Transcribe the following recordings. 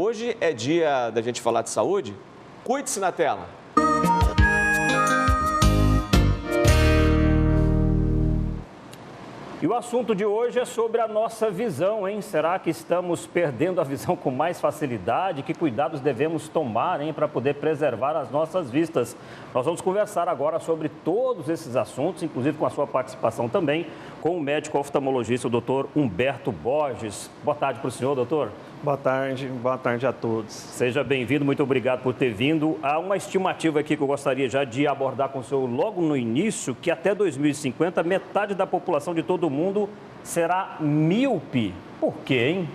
Hoje é dia da gente falar de saúde. Cuide-se na tela. E o assunto de hoje é sobre a nossa visão, hein? Será que estamos perdendo a visão com mais facilidade? Que cuidados devemos tomar, hein, para poder preservar as nossas vistas? Nós vamos conversar agora sobre todos esses assuntos, inclusive com a sua participação também, com o médico oftalmologista, o doutor Humberto Borges. Boa tarde para o senhor, doutor. Boa tarde a todos. Seja bem-vindo, muito obrigado por ter vindo. Há uma estimativa aqui que eu gostaria já de abordar com o senhor logo no início, que até 2050 metade da população de todo o mundo será míope. Por quê, hein?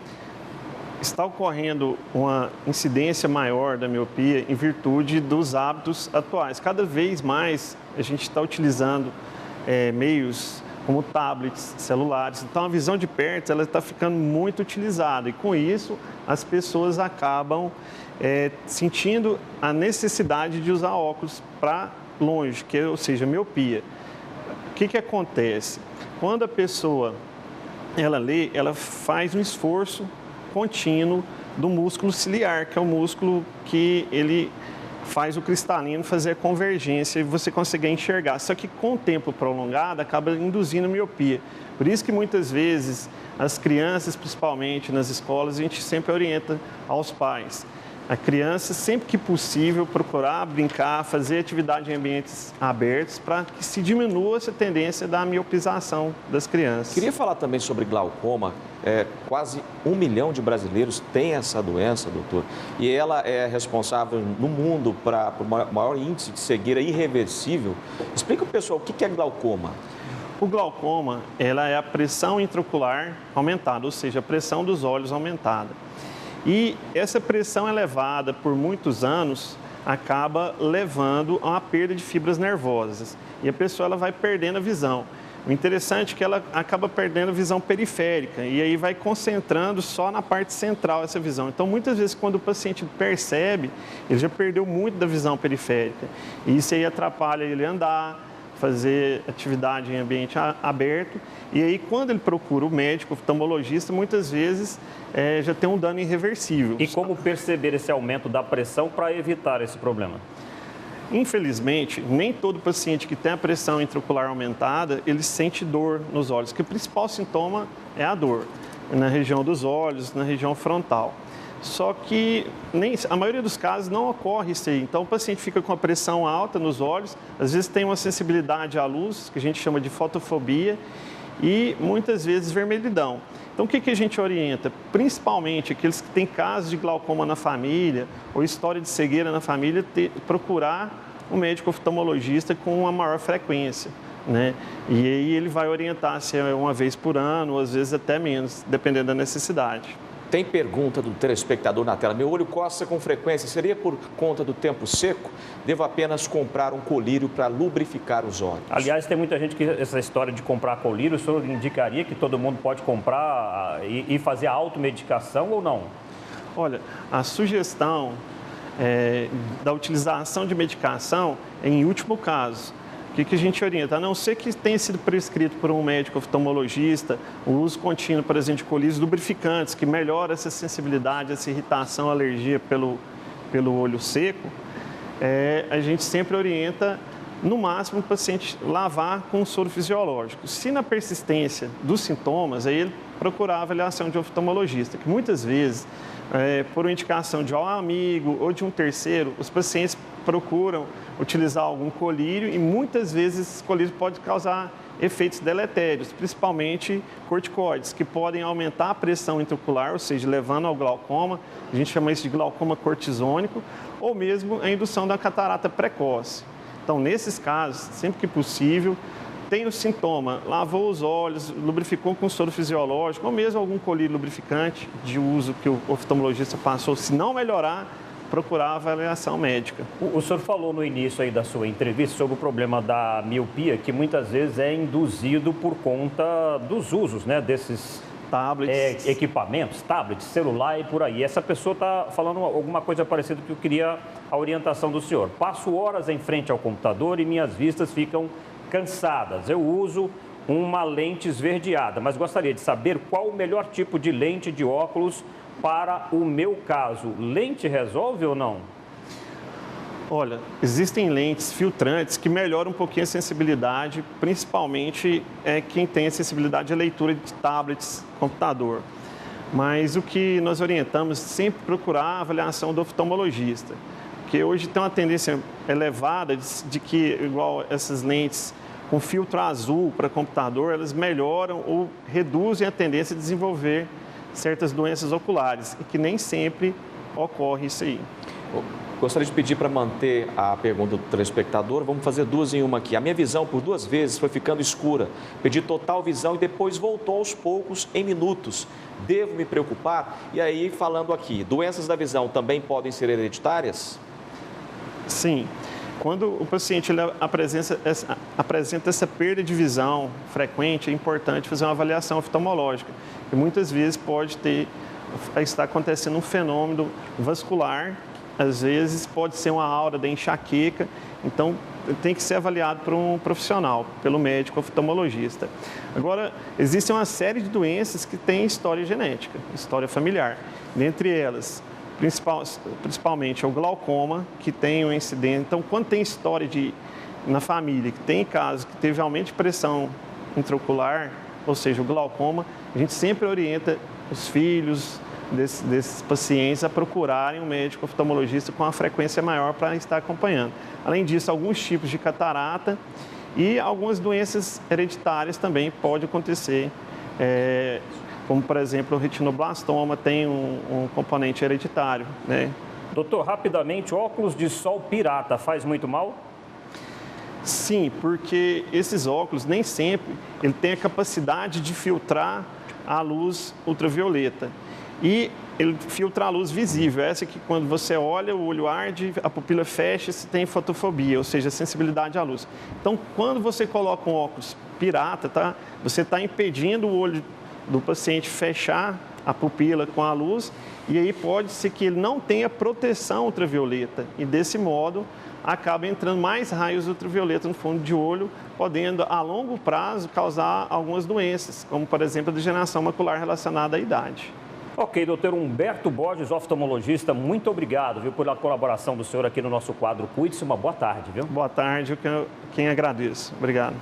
Está ocorrendo uma incidência maior da miopia em virtude dos hábitos atuais. Cada vez mais a gente está utilizando meios como tablets, celulares. Então, a visão de perto ela está ficando muito utilizada e, com isso, as pessoas acabam sentindo a necessidade de usar óculos para longe, ou seja, miopia. O que acontece? Quando a pessoa ela lê, ela faz um esforço contínuo do músculo ciliar, que é o músculo que ele faz o cristalino fazer a convergência e você conseguir enxergar. Só que com o tempo prolongado acaba induzindo miopia. Por isso que muitas vezes as crianças, principalmente nas escolas, a gente sempre orienta aos pais. A criança, sempre que possível, procurar brincar, fazer atividade em ambientes abertos para que se diminua essa tendência da miopização das crianças. Queria falar também sobre glaucoma. Quase 1 milhão de brasileiros têm essa doença, doutor, e ela é responsável no mundo por maior índice de cegueira irreversível. Explica para o pessoal o que é glaucoma. O glaucoma ela é a pressão intraocular aumentada, ou seja, a pressão dos olhos aumentada. E essa pressão elevada por muitos anos acaba levando a uma perda de fibras nervosas e a pessoa ela vai perdendo a visão. O interessante é que ela acaba perdendo a visão periférica e aí vai concentrando só na parte central essa visão. Então, muitas vezes, quando o paciente percebe, ele já perdeu muito da visão periférica. E isso aí atrapalha ele andar, fazer atividade em ambiente aberto. E aí, quando ele procura o médico, o oftalmologista, muitas vezes já tem um dano irreversível. E como perceber esse aumento da pressão para evitar esse problema? Infelizmente, nem todo paciente que tem a pressão intraocular aumentada, ele sente dor nos olhos, que o principal sintoma é a dor, na região dos olhos, na região frontal. Só que a maioria dos casos não ocorre isso aí. Então, o paciente fica com a pressão alta nos olhos, às vezes tem uma sensibilidade à luz, que a gente chama de fotofobia, e muitas vezes vermelhidão. Então, o que a gente orienta? Principalmente aqueles que têm casos de glaucoma na família ou história de cegueira na família, procurar um médico oftalmologista com uma maior frequência, né? E aí ele vai orientar se é uma vez por ano ou às vezes até menos, dependendo da necessidade. Tem pergunta do telespectador na tela. Meu olho coça com frequência. Seria por conta do tempo seco? Devo apenas comprar um colírio para lubrificar os olhos? Aliás, tem muita gente que essa história de comprar colírio, o senhor indicaria que todo mundo pode comprar e fazer a automedicação ou não? Olha, a sugestão da utilização de medicação é em último caso. O que a gente orienta? A não ser que tenha sido prescrito por um médico oftalmologista o uso contínuo, por exemplo, de colírios lubrificantes, que melhora essa sensibilidade, essa irritação, alergia pelo olho seco, a gente sempre orienta, no máximo, o paciente lavar com soro fisiológico. Se na persistência dos sintomas, aí ele procurar a avaliação de oftalmologista, que muitas vezes, por indicação de um amigo ou de um terceiro, os pacientes procuram utilizar algum colírio e muitas vezes esse colírio pode causar efeitos deletérios, principalmente corticoides, que podem aumentar a pressão intraocular, ou seja, levando ao glaucoma, a gente chama isso de glaucoma cortisônico, ou mesmo a indução da catarata precoce. Então, nesses casos, sempre que possível, tem o sintoma, lavou os olhos, lubrificou com soro fisiológico, ou mesmo algum colírio lubrificante de uso que o oftalmologista passou, se não melhorar, procurar a avaliação médica. O senhor falou no início aí da sua entrevista sobre o problema da miopia, que muitas vezes é induzido por conta dos usos, né, desses tablets, equipamentos, tablets, celular e por aí. Essa pessoa está falando alguma coisa parecida que eu queria a orientação do senhor. Passo horas em frente ao computador e minhas vistas ficam cansadas. Eu uso uma lente esverdeada, mas gostaria de saber qual o melhor tipo de lente de óculos para o meu caso, lente resolve ou não? Olha, existem lentes filtrantes que melhoram um pouquinho a sensibilidade, principalmente quem tem acessibilidade à leitura de tablets, computador. Mas o que nós orientamos é sempre procurar a avaliação do oftalmologista, porque hoje tem uma tendência elevada de que, igual essas lentes com filtro azul para computador, elas melhoram ou reduzem a tendência de desenvolver certas doenças oculares, e que nem sempre ocorre isso aí. Gostaria de pedir para manter a pergunta do telespectador. Vamos fazer duas em uma aqui. A minha visão por 2 vezes foi ficando escura. Perdi total visão e depois voltou aos poucos em minutos. Devo me preocupar? E aí, falando aqui, doenças da visão também podem ser hereditárias? Sim. Quando o paciente ele apresenta essa perda de visão frequente, é importante fazer uma avaliação oftalmológica. E muitas vezes pode estar acontecendo um fenômeno vascular. Às vezes pode ser uma aura da enxaqueca, então tem que ser avaliado por um profissional, pelo médico oftalmologista. Agora, existe uma série de doenças que têm história genética, história familiar. Dentre elas, principalmente o glaucoma, que tem um incidente. Então, quando tem história na família, que tem casos que teve aumento de pressão intraocular, ou seja, o glaucoma, a gente sempre orienta os filhos desses pacientes a procurarem um médico oftalmologista com uma frequência maior para estar acompanhando. Além disso, alguns tipos de catarata e algumas doenças hereditárias também podem acontecer, como, por exemplo, o retinoblastoma tem um componente hereditário, né? Doutor, rapidamente, óculos de sol pirata faz muito mal? Sim, porque esses óculos nem sempre ele tem a capacidade de filtrar a luz ultravioleta. E ele filtra a luz visível, essa que quando você olha, o olho arde, a pupila fecha, você tem fotofobia, ou seja, sensibilidade à luz. Então, quando você coloca um óculos pirata, você está impedindo o olho do paciente fechar a pupila com a luz, e aí pode ser que ele não tenha proteção ultravioleta, e desse modo acaba entrando mais raios ultravioleta no fundo de olho, podendo a longo prazo causar algumas doenças, como por exemplo a degeneração macular relacionada à idade. Ok, doutor Humberto Borges, oftalmologista, muito obrigado, viu, pela colaboração do senhor aqui no nosso quadro Cuide-se. Uma boa tarde, viu? Boa tarde, quem agradeço. Obrigado.